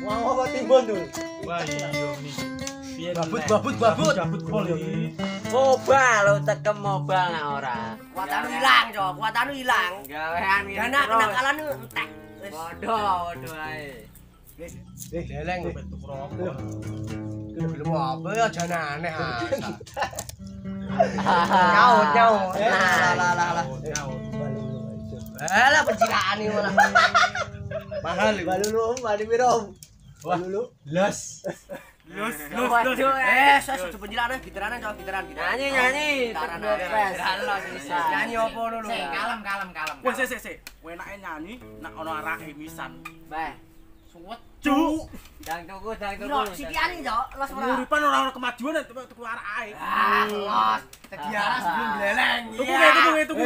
Wah, apa timbun tuh? Wah, iya nih. Babut kol iki. Mobal lo tekem mobal nak ora. Kuatan hilang, Cok. Kuatan hilang. Gawean ngene. Dana kenakalan entek. Bodoh ae. Geleng. Bentuk rokok. Belum apa ya jangan aneh ah. Nyaut. Lah. Alah pencilaan iki malah. Mahal iki. Balulu mari piro? Balulu. Los. Saya sudah penjelasan gitaran, Cok, gitaran. Nyanyi. Gitaran. Terus bisa. Nyanyi apa lu? Kalem. Wes enake nyanyi nak ono arake misan. Beh. Suwet. Cuk. Dang tuku. Bro, sitiane, Cok. Los ora. Uripan ora ono kemajuan tuku arake. Los. Tediara sebelum beleleng. Tuku.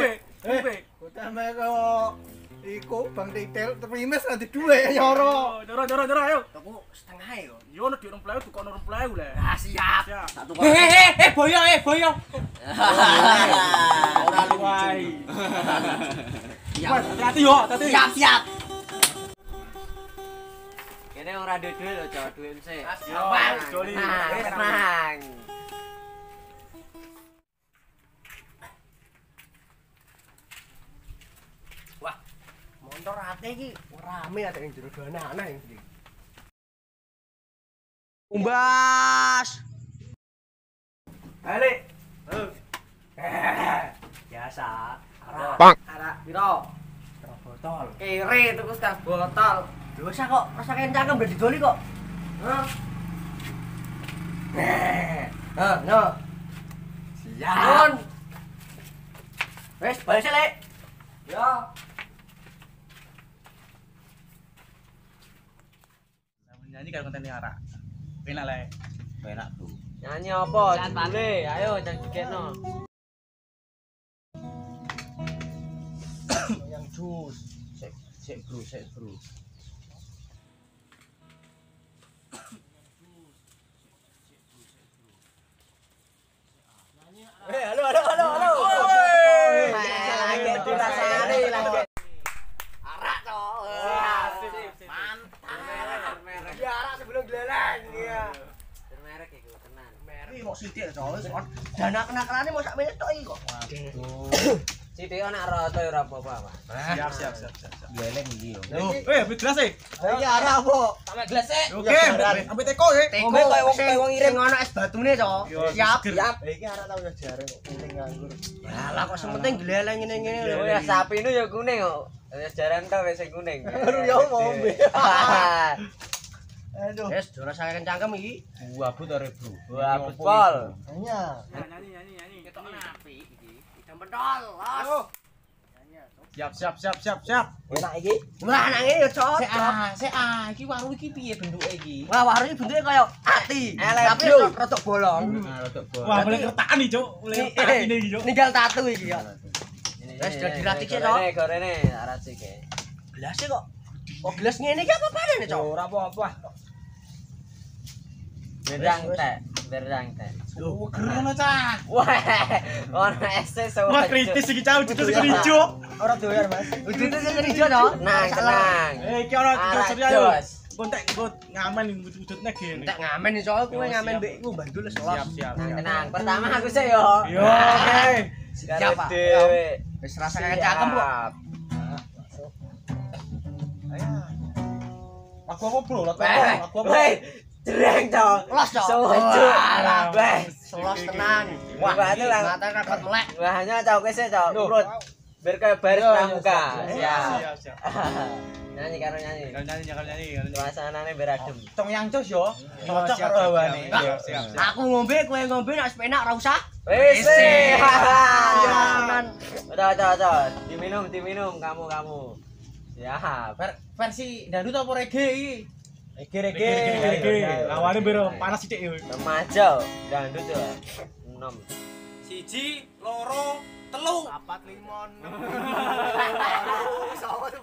Utama kok iku Bang Titil terprimes nanti duwe nyoro. Joro ayo. Tuku setengah yo. Yo ono di 20.000 tuku ono 20.000 lah. Ah, siap. Siap. Boyo. Ora luwai. Hati-hati yo. Siap. Kene ora duwe lho, Cok, duwe sik. Yo, Joli. Tenang. Motor ate iki rame ada yang jero anak-anak iki. Umbas. Balik. Biasa. Arak piro? Terus botol. Kere tuku tas botol. Dosa kok, rasa kencang udah didoli kok. Hah? No. Siap. Wes, balik sih, Lek. Yo. Nyanyi karo konten arak. Penak lah. Penak tuh. Nyanyi apa? Judule, ayo jangan dikekno. Yang jus. Sek bro. Halo. Lagi dirasani lagi. Arak, Cok. Mantap. Merek. Ya arak sebelum geleleng ya. Merek iku tenan. Iki kok sithik to, dana kenakalane mau sak menit tok iki kok. Sithik ana rata ora apa-apa, Pak. Siap. Geleleng iki yo. Ambil gelas e. Iki arak apa? Sampe gelas e. Oke, ambil teko e. Teko koyo wong iring ono es batune to. Siap. seger. Iki arak tau ya jarang kok kuning nganggur. Lah kok sementing geleleng ngene-ngene lho. Oh ya sapi nu ya kuning kok. Wis jaran ta wis sing kuning. Baru ya ngombe. Aduh. Wes ora sange kencangkem iki. Buabut ora, Bro. Wah, pol. Hanya. Nyanyi. Ketok napi iki. Idam pentol, Los. Siap. Enak iki. Wah, nangis yo cocok. Iki warung iki piye bentuke iki? Wah, warung iki bentuke kaya ati. Tapi rodok bolong. Wah, boleh kertaan nih, Cuk. Boleh kertaan ini, Cuk. Ninggal tatu iki ya. Wes jadi ratik sik to. Gorene aracik e. Gelas kok. Kok gelas ngene iki apa-apane, Cok? Ora apa-apa. Berang teh. Lho, gerono cah. Wah, ono es so. Wah, kritis iki cah, udah sing hijau. Ora doyan, Mas. Udute sing ijo to. Tenang. Iki ono jujur ayo. Kontek ngamen wujudnya gini. Entek ngamen iso kowe ngamen mbek iku bantu les los. Siap. Tenang. Pertama aku sih yo. Yo, oke. Siap, Pak. Dewe. Wis rasane cakep kok. Ayo. Aku apa, Bro? Aku apa? Woi, jereng cok. Los, Cok. Wah, Solos tenan. Wah, itu lah. Mata rapat melek. Wahnya cok wis cok. Urut. Biar kayak baris pramuka. Siap. Siap. Nyanyi karo nyanyi. Nyanyi. Suasanane beradem. Tong yang cos yo. Cocok karo hawane. Siap. Aku ngombe, kowe ngombe nek penak ora usah. Wis. Jangan. Cok. Diminum kamu. Siap. Versi dangdut apa reggae iki? Reggae. Lawane biro panas sithik yo. Remaja dangdut yo. 6. 1, 2, 3. 4 limon. Sama 10.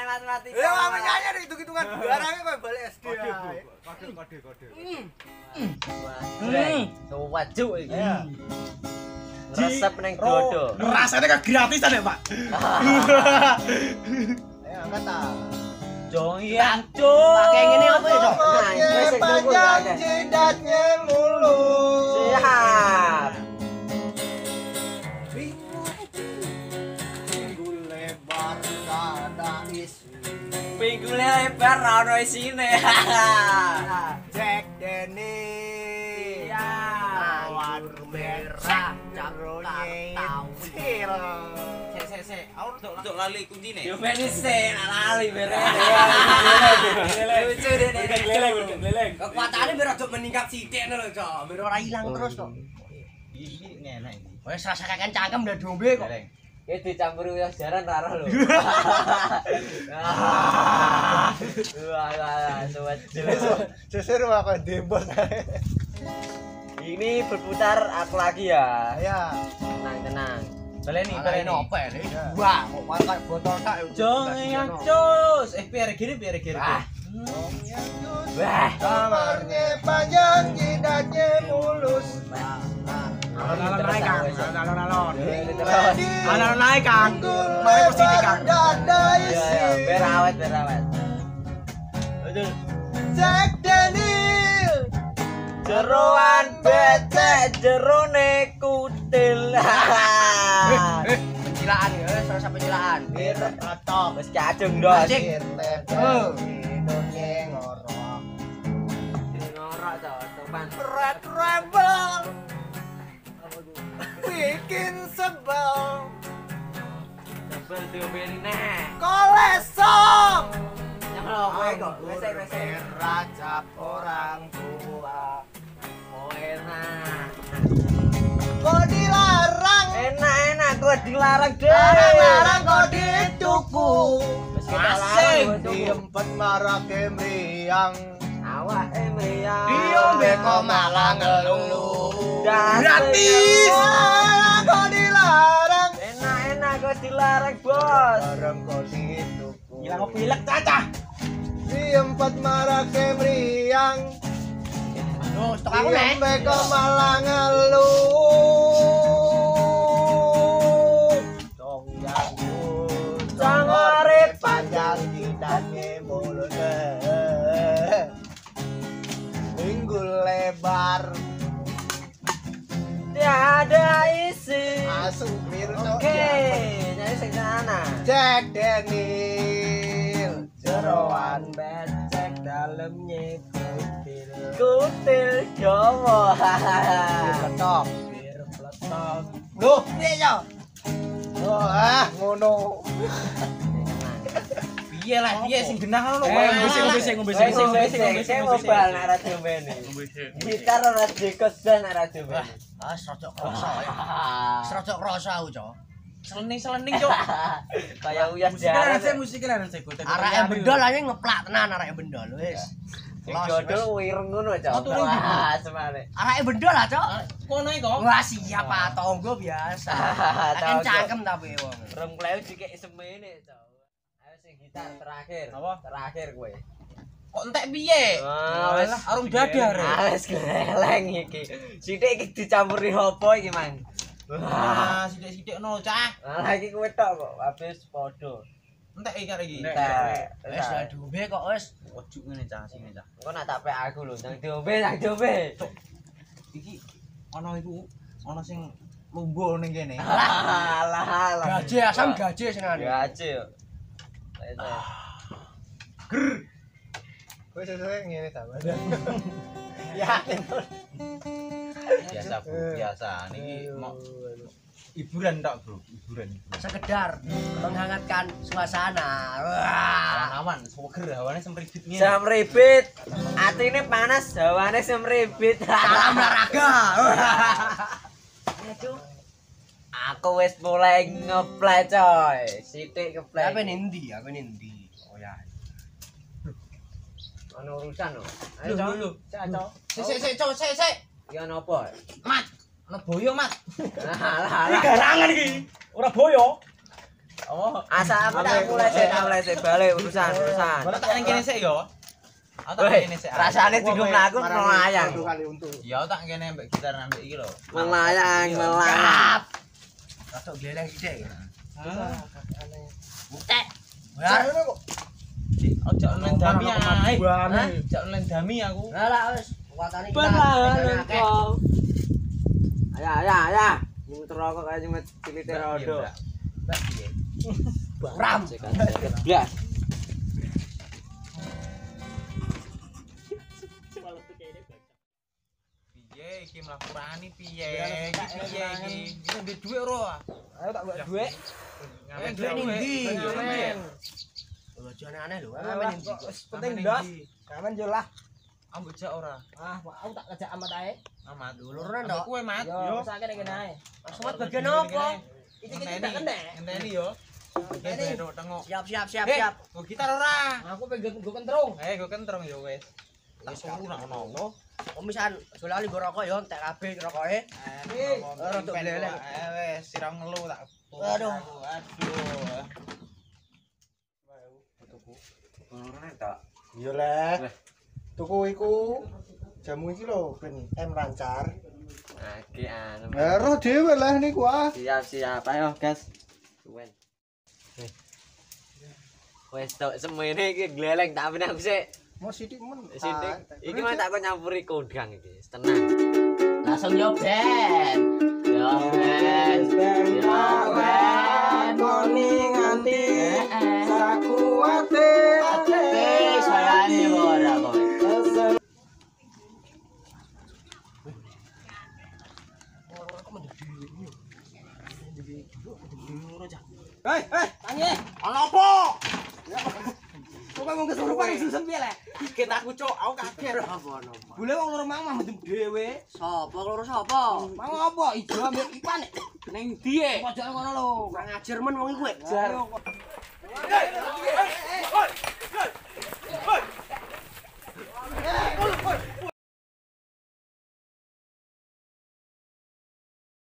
Matematika. Ya ame nyanyi hitung-hitungan barangnya kowe balik SD. Kode. Wah, jereng. Waju iki. resep ning dodo. Rasane kok gratisan ya, Pak. Ayo angkat ta. Jong yang cuk. Pakai ngene apa ya, Cok? Nah, wis sing tunggu ya. Panjang jidatnya mulus. Siap. Pinggul lebar dada isi. Pinggule lebar ra ono isine. Jack Daniel. Ya. Awan merah Jakarta. Sik. Aku lali kuncine. Yo menise lali bere. Lucu deh. Gleleng. Kekuatannya biar ojo meningkat sithik lho, Cok. Biar ora ilang terus kok. Iki enak iki. Wes rasa kakean cangkem udah dombe kok. Gleleng. Iki dicampuri uyah jaran ra roh lho. Wah, sobat. Sesir aku dembos. Ini berputar aku lagi ya. Ya. Tenang. Baleni. Apa ya? Wah, kok mangkat botol tak. Jong yang cus. Biar gini. Wah. Kamarnya panjang jidatnya mulus. Alon-alon naik, Kang. Alon-alon. Terus. Alon naik, Kang. Mari posisi, Kang. Dada Ya, isi. biar awet. Jack Daniel. Jeroan becek jerone kutil. Pencilaan ya, rasa pencilaan. Bir atok. Wis kadung dos. Bir lebar. Hidungnya ngorok. Ngorok to, topan. Red Rebel. Bikin sebel. Sebel diombeline. Kolesong. Nyamlo kowe kok, wesek. Rajab orang tua. Oh enak. Kok dilarang? Enak kok dilarang deh. Larang kok dituku. Wis kita Asik. larang tuku. Diempet marah kemriang. Awake mriyang. Diombe kok malah ngeluh. Gratis. Larang kok dilarang. Enak kok dilarang, Bos. Larang kok dituku. Hilang pilek cacah. Diempet marah kemriang. Loh, stok aku nek. Diombe kok malah ngeluh. Dong yang Sang urip panjang jidatnya mulut. Pinggul lebar. tiada isi. Asupir Oke, nyanyi sing sana. Jack Daniel. Jeroan becek dalemnya kutil Jawa. Ketok. Bir peletok. Loh, piye yo? Oh, ngono. Piye sing genah ngono. Ngombe sing. Saya mau bal nak radio bene. Gitar ora dikosan nak radio bene. Ah, serocok kroso ya. Serocok kroso aku, Cok. Selening, Cuk. Kayak uyah jaran. Musiknya ada saya Arake bendol aja ngeplak tenan arake bendol wis. Sing jodol wireng ngono, Cok. Oh, turun gitu. Wah, semane. Arake bendol lah, Cok. Kono iki kok. Wah, siap Pak tonggo biasa. Kan Tonggo. cangkem tapi wong. Rong pleu dikek semene, Cok. Ayo sing gitar terakhir. Apa? Terakhir kowe. Kok entek piye? Wis Arung dadar. wis geleng iki. Sithik iki dicampuri opo iki, Mang? Nah, sithik-sithik no, Cah. Lah iki kowe tok kok, habis padha. Entek iki arek iki. Wis lah dombe kok wis. Ojuk ngene, Cah, sini, Cah. Engko nak tak pek aku lho, nang diombe. Iki ana iku ana sing lumbuh ning kene. Alah. Gaji asam gaji senengane. Gaji yo. Kowe sesuai ngene ta, Mas. Yakin. Biasa. Niki mau hiburan tok, Bro. Hiburan. Sekedar menghangatkan suasana. Wah. Awan, seger hawane semribit ngene. Semribit. Atine panas, hawane semribit. Salam olahraga. Aduh. Aku wis mulai ngeplay, coy. Sithik ngeplay. Apa nendi? Oh ya. Ono urusan lho. Lho, Ayo, lho. Cok. Cok, sik. Ya napa? Mat, ana boyo, Mat. Alah. Garangan iki. Ora boyo. Oh, Asa aku tak mulai sik balik urusan. Bala tak nang kene sik yo. tak ngene sik. Rasane digum aku melayang. Satu kali untuk. Ya tak ngene mbek gitar ambek iki lho. Melayang, melayang. Rasa gleleng sithik. Butek. Saya kok. Ojo online dami ae. Ojo online dami aku. Lah lah wis, kuatane kita. Perlahan kau. Ayo. Muter rokok kayak cuma cilite rodo. Mbak piye? Ram. Blas. Piye iki mlaporani piye? Piye iki? Iki ndek dhuwit ora? Ayo tak buat duit. Ngamen Dhuwit ning ndi? Ngamen. Lho aja aneh-aneh lho. Aman penting dos. Kamen yo lah. Ambek jak ora? Aku tak ngajak amat ae. Amat. Duluran Ambek tok. kowe mat. Yo, sakene kene ae. Somat bagian apa? Iki tak kene. Ngenteni yo. Ngenteni tok tengok. Siap. Go gitar ora? Aku pengen go kentrung. Go kentrong yo wis. Tak suruh nak ono. Komisan dolali go rokok yo entek kabeh rokoke. Ora tok gleleng. Wis sira ngelu tak. Aduh. Aduh. Ngono tok. Yo leh. Tuku iku jamu iki lho ben lancar. Aki anu. Ero dhewe lah niku ah. Siap. Ayo, gas. Suwen. Wes tok semene iki gleleng tak ben aku sik. Mau sithik men. Sithik. Iki mah tak kok nyampuri kondang iki. Tenang. Langsung yo ben. Yo ben. Koni nganti sakuwate ate. Sayane ora kok. Hei, Tangi. ana apa? Kok ngomong kesurupan susun piye le? Dikit aku cuk, aku kaget. Apa no? Bule wong loro mang mendem dhewe. Sopo loro sopo? Mau apa? Ijo ambek ipan. Ning ndi e? Pojok ngono lho. Kurang ajar men wong iku. Jar.